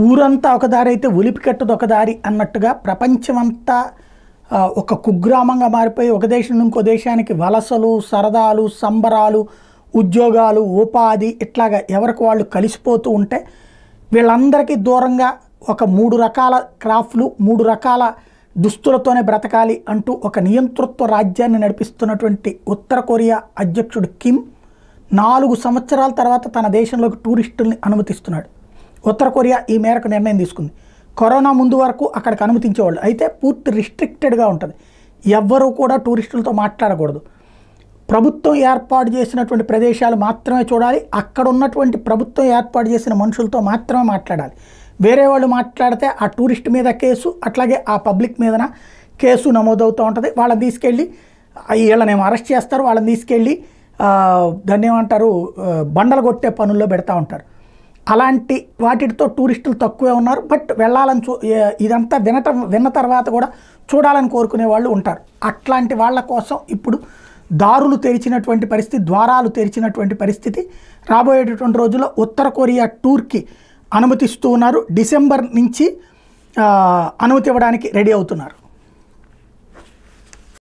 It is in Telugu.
ఊరంతా ఒక దారి అయితే ఉలిపికట్టదు ఒక దారి అన్నట్టుగా ప్రపంచమంతా ఒక కుగ్రామంగా మారిపోయి ఒక దేశం నుంచి ఇంకో దేశానికి వలసలు, సరదాలు, సంబరాలు, ఉద్యోగాలు, ఉపాధి ఇట్లాగా ఎవరికి వాళ్ళు కలిసిపోతూ ఉంటే వీళ్ళందరికీ దూరంగా ఒక 3 రకాల క్రాఫ్ట్లు, 3 రకాల దుస్తులతోనే బ్రతకాలి అంటూ ఒక నియంతృత్వ రాజ్యాన్ని నడిపిస్తున్నటువంటి ఉత్తర కొరియా అధ్యక్షుడు కిమ్ 4 సంవత్సరాల తర్వాత తన దేశంలోకి టూరిస్టుల్ని అనుమతిస్తున్నాడు. ఉత్తర కొరియా ఈ మేరకు నిర్ణయం తీసుకుంది. కరోనా ముందు వరకు అక్కడికి అనుమతించేవాళ్ళు, అయితే పూర్తి రిస్ట్రిక్టెడ్గా ఉంటుంది. ఎవ్వరూ కూడా టూరిస్టులతో మాట్లాడకూడదు. ప్రభుత్వం ఏర్పాటు చేసినటువంటి ప్రదేశాలు మాత్రమే చూడాలి. అక్కడ ఉన్నటువంటి ప్రభుత్వం ఏర్పాటు చేసిన మనుషులతో మాత్రమే మాట్లాడాలి. వేరే వాళ్ళు మాట్లాడితే ఆ టూరిస్ట్ మీద కేసు, అట్లాగే ఆ పబ్లిక్ మీదన కేసు నమోదవుతూ ఉంటుంది. వాళ్ళని తీసుకెళ్ళి వీళ్ళనేమో అరెస్ట్ చేస్తారు, వాళ్ళని తీసుకెళ్ళి దాన్ని ఏమంటారు బండలు కొట్టే పనుల్లో పెడతా ఉంటారు. అలాంటి వాటితో టూరిస్టులు తక్కువే ఉన్నారు. బట్ వెళ్ళాలని ఇదంతా విన్న తర్వాత కూడా చూడాలని కోరుకునే వాళ్ళు ఉంటారు. అట్లాంటి వాళ్ళ కోసం ఇప్పుడు దారులు తెరిచినటువంటి పరిస్థితి, ద్వారాలు తెరిచినటువంటి పరిస్థితి. రాబోయేటటువంటి రోజుల్లో ఉత్తర కొరియా టూర్కి అనుమతిస్తూ ఉన్నారు. డిసెంబర్ నుంచి అనుమతి ఇవ్వడానికి రెడీ అవుతున్నారు.